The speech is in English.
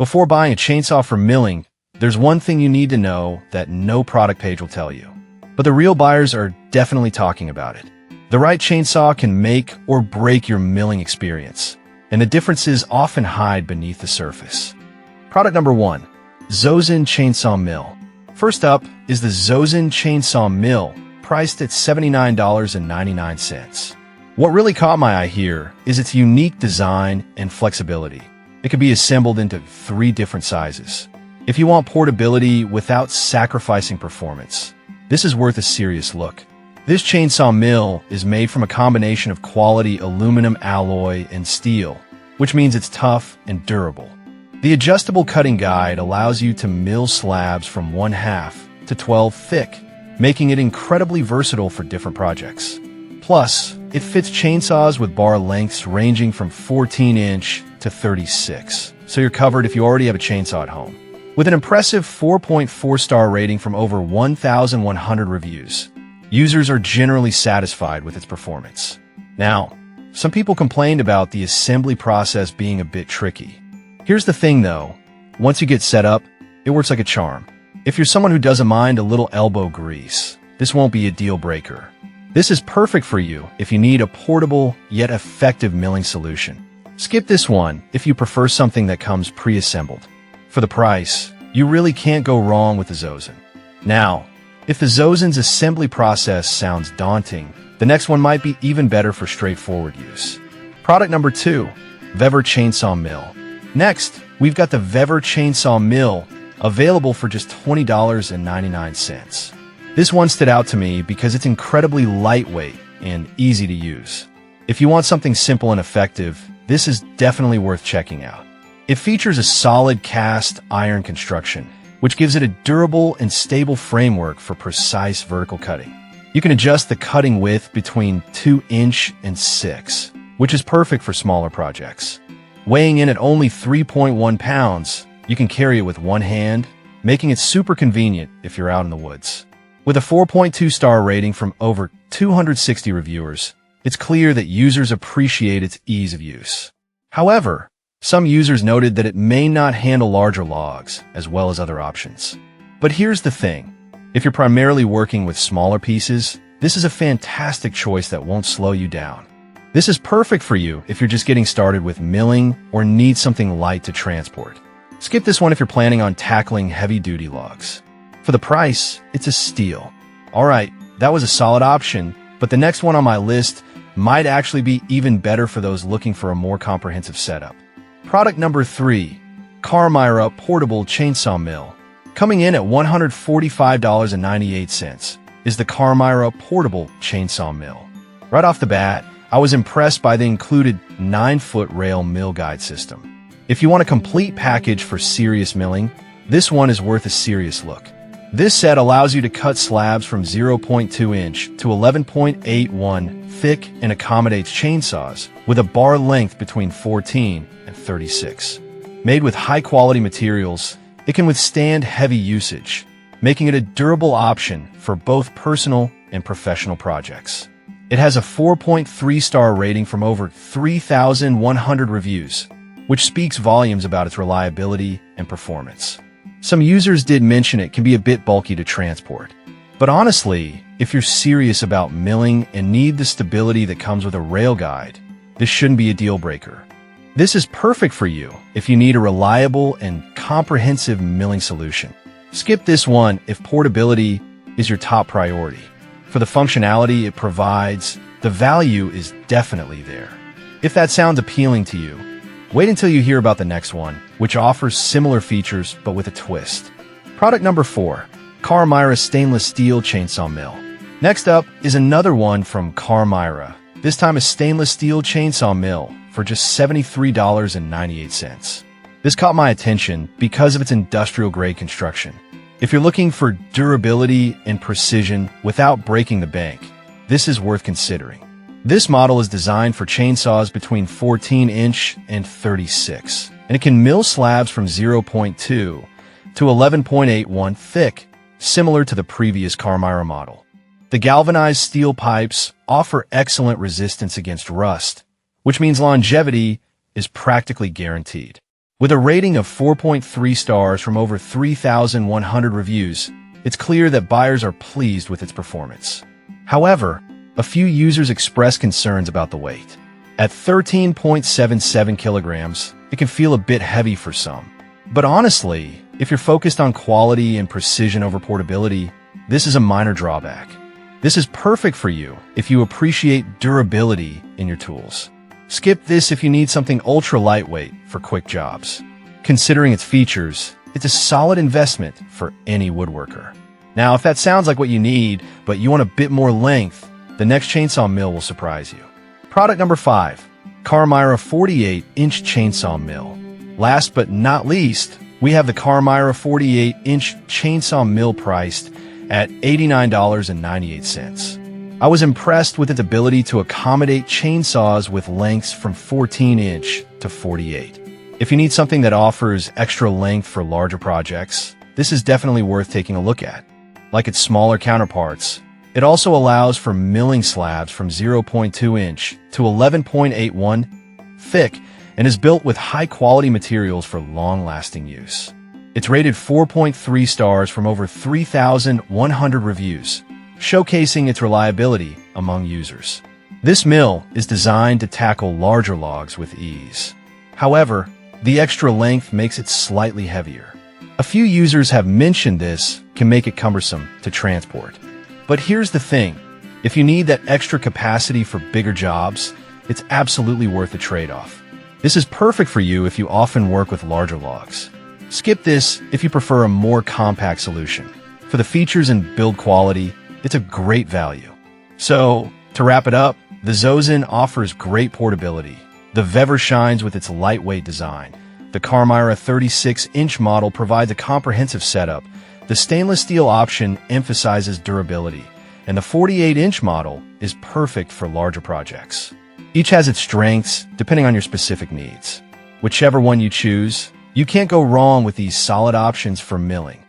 Before buying a chainsaw for milling, there's one thing you need to know that no product page will tell you. But the real buyers are definitely talking about it. The right chainsaw can make or break your milling experience, and the differences often hide beneath the surface. Product number 1. Zosen Chainsaw Mill. First up is the Zosen Chainsaw Mill, priced at $79.99. What really caught my eye here is its unique design and flexibility. It can be assembled into 3 different sizes. If you want portability without sacrificing performance, this is worth a serious look. This chainsaw mill is made from a combination of quality aluminum alloy and steel, which means it's tough and durable. The adjustable cutting guide allows you to mill slabs from 1/2 to 12 thick, making it incredibly versatile for different projects. Plus, it fits chainsaws with bar lengths ranging from 14-inch to 36, so you're covered if you already have a chainsaw at home. With an impressive 4.4-star rating from over 1,100 reviews, users are generally satisfied with its performance. Now, some people complained about the assembly process being a bit tricky. Here's the thing though, once you get set up, it works like a charm. If you're someone who doesn't mind a little elbow grease, this won't be a deal breaker. This is perfect for you if you need a portable yet effective milling solution. Skip this one if you prefer something that comes pre-assembled. For the price, you really can't go wrong with the Zosen. Now, if the Zosen's assembly process sounds daunting, the next one might be even better for straightforward use. Product number 2, Weber Chainsaw Mill. Next, we've got the Weber Chainsaw Mill, available for just $20.99. This one stood out to me because it's incredibly lightweight and easy to use. If you want something simple and effective, this is definitely worth checking out. It features a solid cast iron construction, which gives it a durable and stable framework for precise vertical cutting. You can adjust the cutting width between 2-inch and 6, which is perfect for smaller projects. Weighing in at only 3.1 pounds, you can carry it with one hand, making it super convenient if you're out in the woods. With a 4.2-star rating from over 260 reviewers, it's clear that users appreciate its ease of use. However, some users noted that it may not handle larger logs, as well as other options. But here's the thing. If you're primarily working with smaller pieces, this is a fantastic choice that won't slow you down. This is perfect for you if you're just getting started with milling or need something light to transport. Skip this one if you're planning on tackling heavy-duty logs. For the price, it's a steal. Alright, that was a solid option, but the next one on my list might actually be even better for those looking for a more comprehensive setup. Product number 3, Carmira Portable Chainsaw Mill. Coming in at $145.98 is the Carmira Portable Chainsaw Mill. Right off the bat, I was impressed by the included 9-foot rail mill guide system. If you want a complete package for serious milling, this one is worth a serious look. This set allows you to cut slabs from 0.2-inch to 11.81 thick and accommodates chainsaws with a bar length between 14 and 36. Made with high-quality materials, it can withstand heavy usage, making it a durable option for both personal and professional projects. It has a 4.3-star rating from over 3,100 reviews, which speaks volumes about its reliability and performance. Some users did mention it can be a bit bulky to transport. But honestly, if you're serious about milling and need the stability that comes with a rail guide, this shouldn't be a deal breaker. This is perfect for you if you need a reliable and comprehensive milling solution. Skip this one if portability is your top priority. For the functionality it provides, the value is definitely there. If that sounds appealing to you, wait until you hear about the next one, which offers similar features but with a twist. Product number 4, Carmira Stainless Steel Chainsaw Mill. Next up is another one from Carmira, this time a stainless steel chainsaw mill for just $73.98. This caught my attention because of its industrial-grade construction. If you're looking for durability and precision without breaking the bank, this is worth considering. This model is designed for chainsaws between 14-inch and 36, and it can mill slabs from 0.2 to 11.81 thick, similar to the previous Carmira model. The galvanized steel pipes offer excellent resistance against rust, which means longevity is practically guaranteed. With a rating of 4.3 stars from over 3,100 reviews, it's clear that buyers are pleased with its performance. However, a few users express concerns about the weight. At 13.77 kilograms, it can feel a bit heavy for some. But honestly, if you're focused on quality and precision over portability, this is a minor drawback. This is perfect for you if you appreciate durability in your tools. Skip this if you need something ultra lightweight for quick jobs. Considering its features, it's a solid investment for any woodworker. Now, if that sounds like what you need, but you want a bit more length, the next chainsaw mill will surprise you. Product number 5, Carmira 48-inch chainsaw mill. Last but not least, we have the Carmira 48-inch chainsaw mill priced at $89.98. I was impressed with its ability to accommodate chainsaws with lengths from 14-inch to 48. If you need something that offers extra length for larger projects, this is definitely worth taking a look at. Like its smaller counterparts, it also allows for milling slabs from 0.2-inch to 11.81 thick and is built with high-quality materials for long-lasting use. It's rated 4.3 stars from over 3,100 reviews, showcasing its reliability among users. This mill is designed to tackle larger logs with ease. However, the extra length makes it slightly heavier. A few users have mentioned this can make it cumbersome to transport. But here's the thing, if you need that extra capacity for bigger jobs, it's absolutely worth the trade-off. This is perfect for you if you often work with larger logs. Skip this if you prefer a more compact solution. For the features and build quality, it's a great value. So, to wrap it up, the Zozin offers great portability. The Vever shines with its lightweight design. The Carmira 36-inch model provides a comprehensive setup. The stainless steel option emphasizes durability, and the 48-inch model is perfect for larger projects. Each has its strengths, depending on your specific needs. Whichever one you choose, you can't go wrong with these solid options for milling.